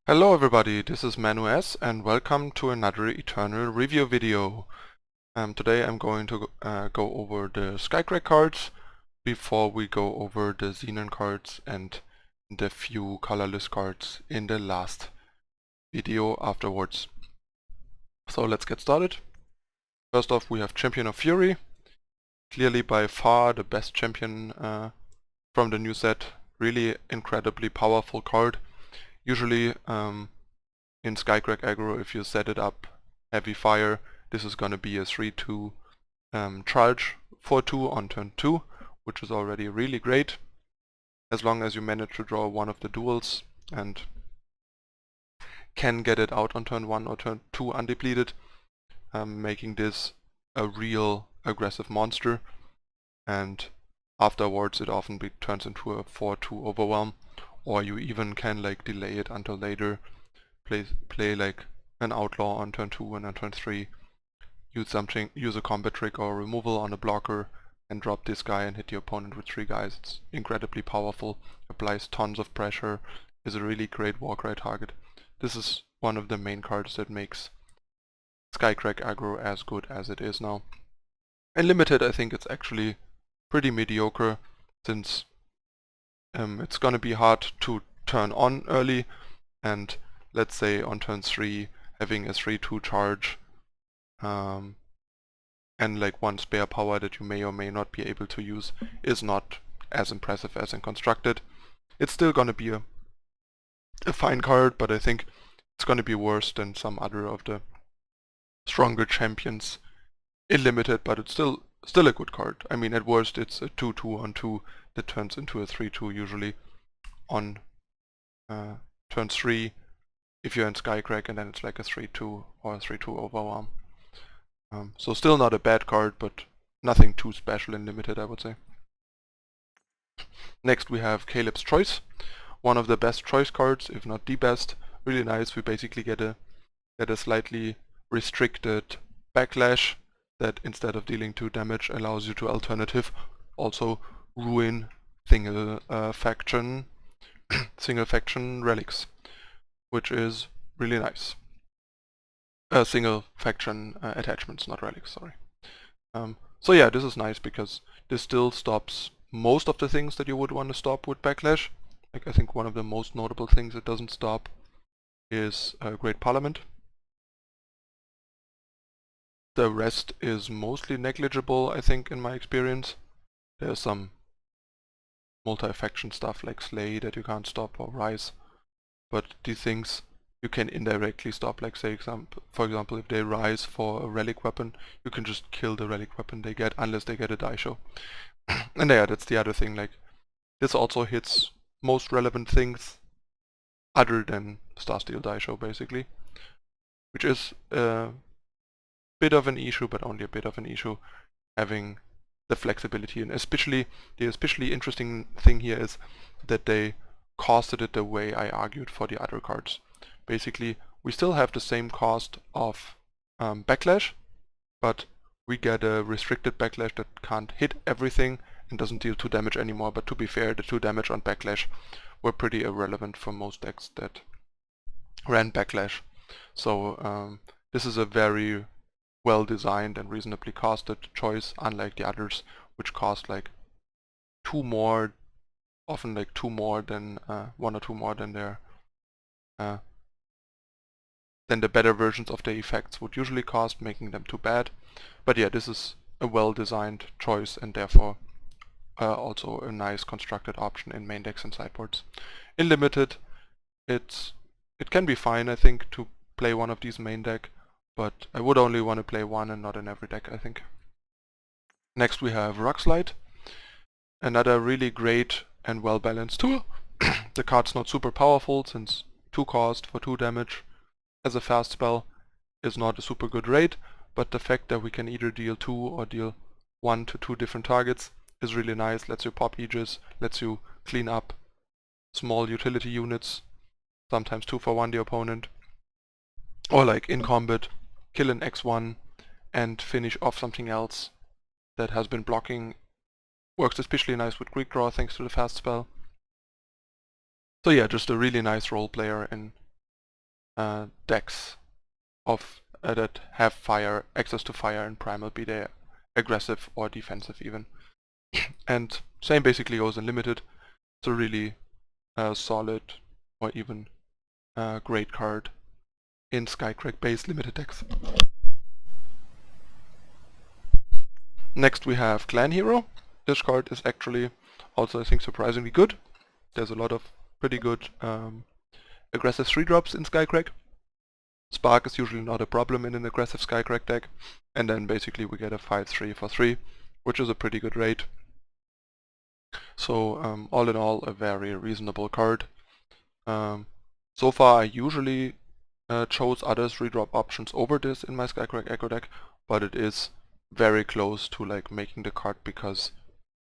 Hello everybody, this is Manu S and welcome to another Eternal review video. Today I'm going to go over the Skycrag cards before we go over the Xenon cards and the few colorless cards in the last video afterwards. So let's get started. First off we have Champion of Fury, clearly by far the best champion from the new set, really incredibly powerful card. Usually in Skycrag aggro, if you set it up heavy fire, this is gonna be a 3-2 charge for 2 on turn 2, which is already really great, as long as you manage to draw one of the duels and can get it out on turn 1 or turn 2 undepleted, making this a real aggressive monster, and afterwards it often turns into a 4-2 overwhelm, or you even can like delay it until later, play like an outlaw on turn 2 and on turn 3, use a combat trick or removal on a blocker and drop this guy and hit the opponent with 3 guys. It's incredibly powerful, applies tons of pressure, is a really great Warcry target. This is one of the main cards that makes Skycrag aggro as good as it is now. In Limited I think it's actually pretty mediocre, since it's gonna be hard to turn on early, and let's say on turn 3 having a 3-2 charge and like one spare power that you may or may not be able to use is not as impressive as in Constructed. It's still gonna be a fine card, but I think it's gonna be worse than some other of the stronger champions in Limited, but it's still a good card. I mean, at worst it's a 2-2 on 2 that turns into a 3-2 usually on turn 3 if you're in Skycrag, and then it's like a 3-2 or a 3-2 overwhelm. So still not a bad card, but nothing too special in Limited, I would say. Next we have Caleb's Choice, one of the best choice cards, if not the best. Really nice. We basically get a slightly restricted backlash that instead of dealing 2 damage allows you to alternative also ruin single faction relics, which is really nice. Single faction attachments, not relics, sorry. So yeah, this is nice because this still stops most of the things that you would want to stop with backlash. Like I think one of the most notable things it doesn't stop is Great Parliament. The rest is mostly negligible, I think, in my experience. There's some multi-faction stuff like Slay that you can't stop, or Rise, but these things you can indirectly stop, like say for example if they rise for a relic weapon, you can just kill the relic weapon they get unless they get a die show. And yeah, that's the other thing, like this also hits most relevant things other than Starsteel die show basically, which is a bit of an issue, but only a bit of an issue, having the flexibility. And the especially interesting thing here is that they costed it the way I argued for the other cards. Basically, we still have the same cost of backlash, but we get a restricted backlash that can't hit everything and doesn't deal 2 damage anymore. But to be fair, the 2 damage on backlash were pretty irrelevant for most decks that ran backlash. So this is a very well designed and reasonably costed choice, unlike the others, which cost like 2 more, often like 2 more than 1 or 2 more than their than the better versions of the effects would usually cost, making them too bad. But yeah, this is a well designed choice and therefore also a nice constructed option in main decks and sideboards. In Limited, it can be fine, I think, to play one of these main deck, but I would only want to play one and not in every deck, I think. Next we have Rockslide, another really great and well balanced tool. The card's not super powerful, since 2 cost for 2 damage as a fast spell is not a super good rate, but the fact that we can either deal 2 or deal 1 to 2 different targets is really nice. Lets you pop Aegis, lets you clean up small utility units, sometimes 2 for 1 the opponent, or like in combat, kill an X1 and finish off something else that has been blocking. Works especially nice with Greek Draw thanks to the fast spell. So yeah, just a really nice role player in decks of that have fire, access to fire in primal, be they aggressive or defensive even. And same basically goes in limited. It's a really solid or even great card in Skycrag based limited decks. Next we have Clan Hero. This card is actually also, I think, surprisingly good. There's a lot of pretty good aggressive 3-drops in Skycrag. Spark is usually not a problem in an aggressive Skycrag deck. And then basically we get a 5/3 for 3, which is a pretty good rate. So all in all, a very reasonable card. So far I usually chose other 3-drop options over this in my Skycrag Echo deck, but it is very close to like making the card, because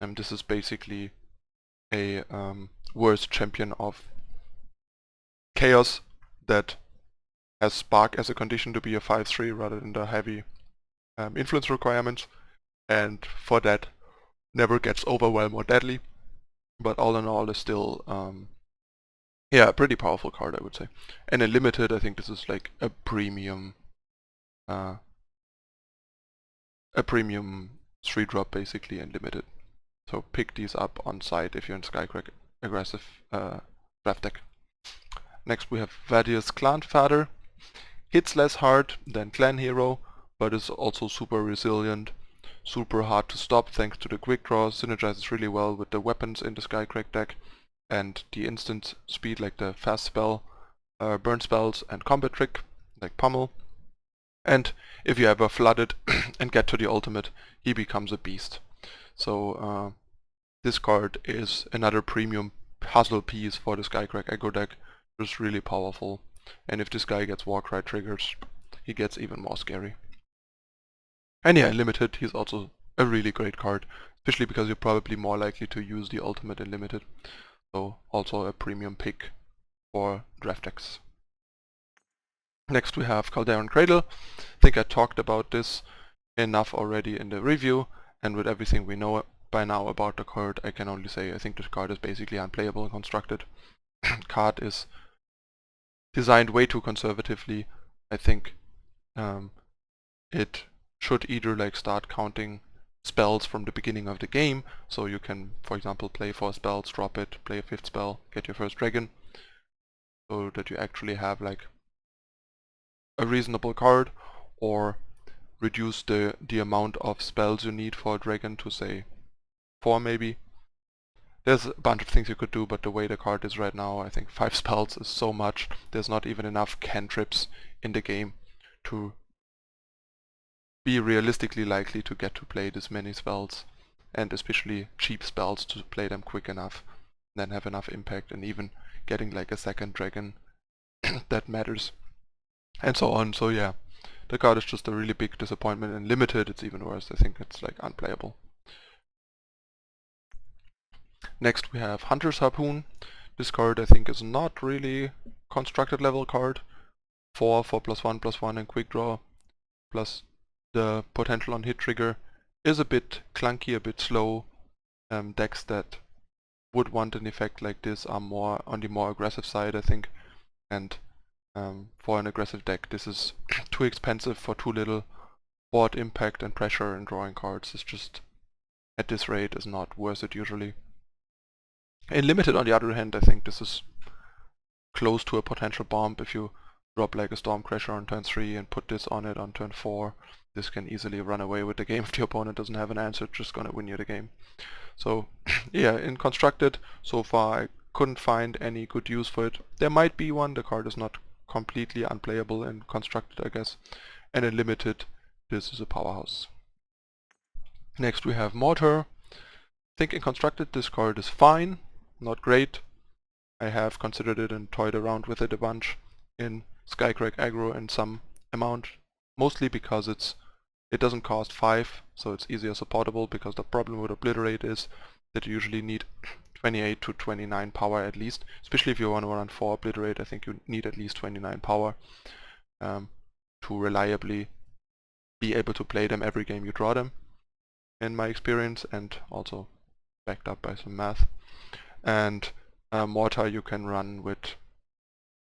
this is basically a worse champion of Chaos that has Spark as a condition to be a 5/3 rather than the heavy influence requirements, and for that never gets Overwhelm or Deadly, but all in all is still yeah, a pretty powerful card, I would say. And in limited, I think this is like a premium 3-drop basically in limited. So pick these up on site if you're in Skycrag aggressive draft deck. Next we have Vadius Clanfather. Hits less hard than Clan Hero, but is also super resilient, super hard to stop thanks to the quick draw, synergizes really well with the weapons in the Skycrag deck, and the instant speed like the fast spell, burn spells, and combat trick like Pummel. And if you ever flood it and get to the ultimate, he becomes a beast. So this card is another premium puzzle piece for the Skycrag Echo deck. It's really powerful. And if this guy gets Warcry triggers, he gets even more scary. And yeah, in limited, he's also a really great card, especially because you're probably more likely to use the ultimate in limited. So also a premium pick for draft decks. Next we have Calderon Cradle. I think I talked about this enough already in the review, and with everything we know by now about the card, I can only say I think this card is basically unplayable and constructed. Card is designed way too conservatively. I think it should either like start counting spells from the beginning of the game, so you can, for example, play 4 spells, drop it, play a 5th spell, get your first dragon, so that you actually have like a reasonable card, or reduce the amount of spells you need for a dragon to say 4 maybe. There's a bunch of things you could do, but the way the card is right now, I think 5 spells is so much. There's not even enough cantrips in the game to be realistically likely to get to play this many spells, and especially cheap spells to play them quick enough, then have enough impact, and even getting like a second dragon that matters, and so on. So yeah, the card is just a really big disappointment. In limited it's even worse. I think it's like unplayable. Next we have Hunter's Harpoon. This card I think is not really constructed level card. 4 for +1/+1 and quick draw, plus the potential on hit trigger, is a bit clunky, a bit slow. Decks that would want an effect like this are more on the more aggressive side, I think, and for an aggressive deck this is too expensive for too little board impact and pressure, and drawing cards is just, at this rate, is not worth it usually. In limited, on the other hand, I think this is close to a potential bomb. If you drop like a Stormcrasher on turn 3 and put this on it on turn 4, this can easily run away with the game if the opponent doesn't have an answer. It's just gonna win you the game. So yeah, in constructed, so far I couldn't find any good use for it. There might be one. The card is not completely unplayable in constructed, I guess. And in limited, this is a powerhouse. Next we have Mortar. I think in constructed this card is fine, not great. I have considered it and toyed around with it a bunch in Skycrag aggro in some amount, mostly because it doesn't cost 5, so it's easier supportable, because the problem with Obliterate is that you usually need 28 to 29 power at least, especially if you want to run 4 Obliterate. I think you need at least 29 power to reliably be able to play them every game you draw them, in my experience, and also backed up by some math. And Mortar you can run with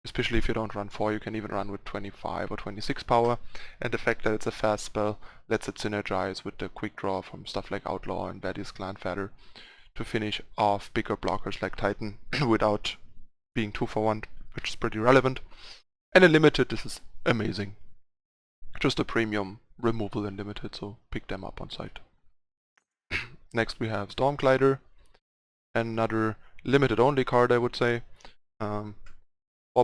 especially if you don't run 4, you can even run with 25 or 26 power, and the fact that it's a fast spell lets it synergize with the quick draw from stuff like Outlaw and Daddy's Clan Feather to finish off bigger blockers like Titan without being 2 for 1, which is pretty relevant. And in Limited, this is amazing. Just a premium removal in Limited, so pick them up on site. Next we have Donk Later, another limited only card, I would say. 4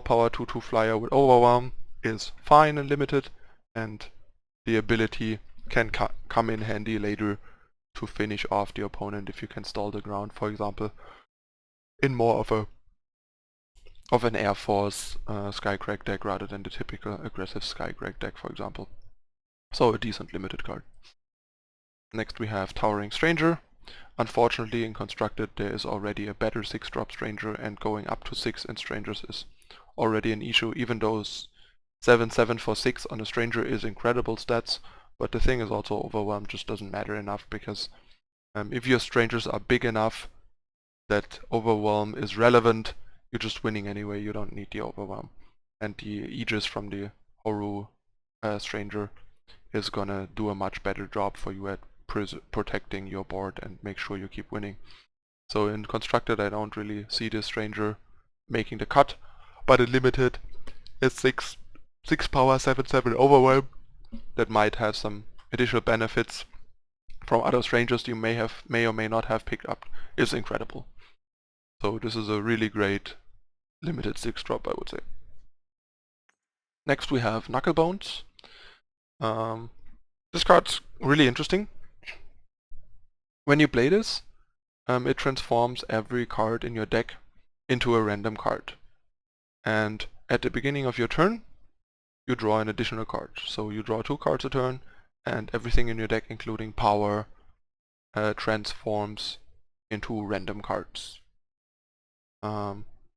power 2/2 flyer with Overwhelm is fine and limited, and the ability can come in handy later to finish off the opponent if you can stall the ground, for example, in more of an Air Force Skycrag deck rather than the typical aggressive Skycrag deck, for example. So a decent limited card. Next we have Towering Stranger. Unfortunately, in Constructed there is already a better 6-drop Stranger, and going up to 6 in Strangers is already an issue, even though 7/7 for 6 on a Stranger is incredible stats. But the thing is also Overwhelm just doesn't matter enough, because if your Strangers are big enough that Overwhelm is relevant, you're just winning anyway, you don't need the Overwhelm. And the Aegis from the Horu Stranger is gonna do a much better job for you at protecting your board and make sure you keep winning. So in Constructed I don't really see this Stranger making the cut, but in Limited it's 6 power 7/7 Overwhelm that might have some additional benefits from other Strangers you may or may not have picked up is incredible. So this is a really great limited 6-drop, I would say. Next we have Knucklebones. This card's really interesting. When you play this, it transforms every card in your deck into a random card. And at the beginning of your turn, you draw an additional card. So you draw 2 cards a turn, and everything in your deck, including power, transforms into random cards.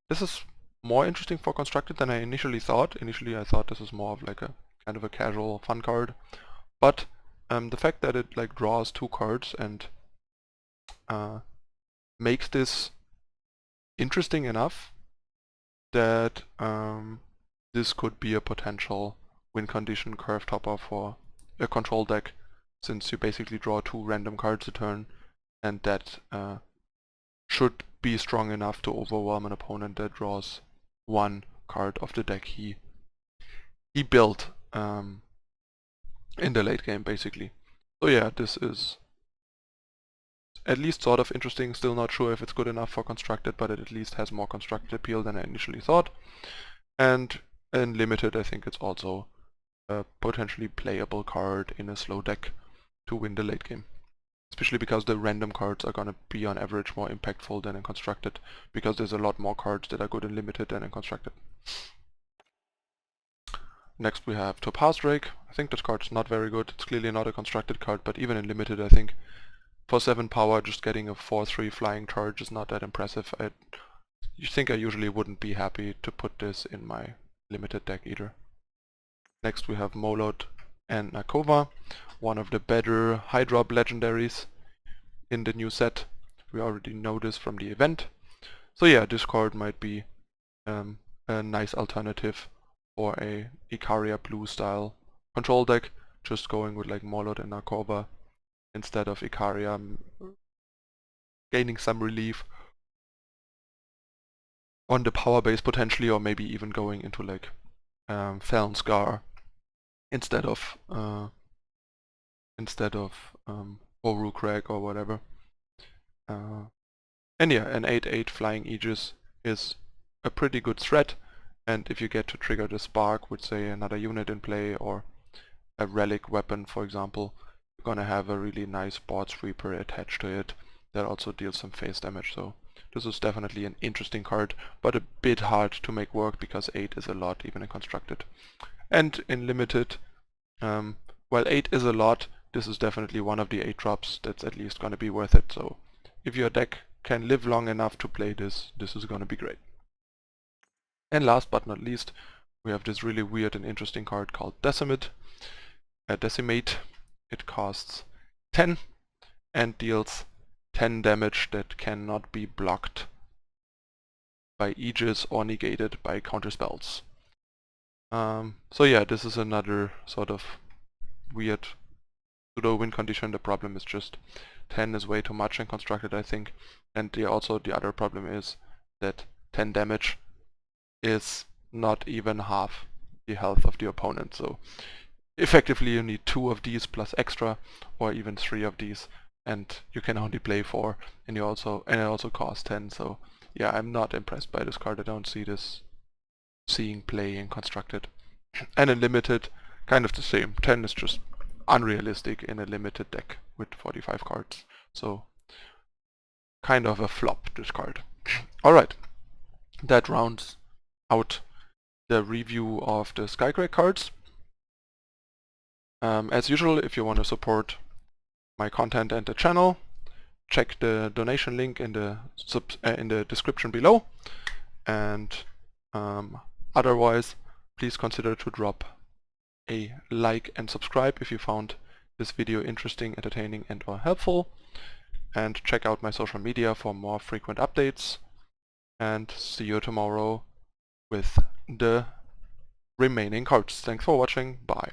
This is more interesting for Constructed than I initially thought. Initially I thought this was more of like a kind of a casual fun card, but the fact that it like draws 2 cards and makes this interesting enough that this could be a potential win condition curve topper for a control deck, since you basically draw 2 random cards a turn, and that should be strong enough to overwhelm an opponent that draws 1 card of the deck he built in the late game, basically. So yeah, this is at least sort of interesting. Still not sure if it's good enough for Constructed, but it at least has more Constructed appeal than I initially thought. And in Limited I think it's also a potentially playable card in a slow deck to win the late game. Especially because the random cards are gonna be on average more impactful than in Constructed, because there's a lot more cards that are good in Limited than in Constructed. Next we have Topaz Drake. I think this card's not very good. It's clearly not a Constructed card, but even in Limited I think for 7 power just getting a 4/3 flying charge is not that impressive. You think I usually wouldn't be happy to put this in my Limited deck either. Next we have Moe Load and Nakova, one of the better high drop legendaries in the new set. We already know this from the event. So yeah, this card might be a nice alternative for a Icaria blue style control deck, just going with like Moe Load and Nakova instead of Icaria, gaining some relief on the power base potentially, or maybe even going into like Feln Scar instead of Oru Crag or whatever. And yeah, an 8/8 flying Aegis is a pretty good threat, and if you get to trigger the spark with say another unit in play or a relic weapon, for example, you're gonna have a really nice board sweeper attached to it that also deals some phase damage. So this is definitely an interesting card, but a bit hard to make work because 8 is a lot even in Constructed. And in Limited, while 8 is a lot, this is definitely one of the 8 drops that's at least gonna be worth it. So if your deck can live long enough to play this, this is gonna be great. And last but not least, we have this really weird and interesting card called Decimate. Decimate. It costs 10 and deals 10 damage that cannot be blocked by Aegis or negated by counterspells. So yeah, this is another sort of weird pseudo win condition. The problem is just 10 is way too much in constructed, I think. And also the other problem is that 10 damage is not even half the health of the opponent. So effectively you need 2 of these plus extra, or even 3 of these, and you can only play 4, and it also costs 10. So yeah, I'm not impressed by this card. I don't see this seeing play in constructed. And in limited, kind of the same. 10 is just unrealistic in a limited deck with 45 cards. So kind of a flop, this card. Alright, that rounds out the review of the Skycrag cards. As usual, if you want to support my content and the channel, check the donation link in the description below. And otherwise, please consider to drop a like and subscribe if you found this video interesting, entertaining, and or helpful. And check out my social media for more frequent updates. And see you tomorrow with the remaining cards. Thanks for watching. Bye.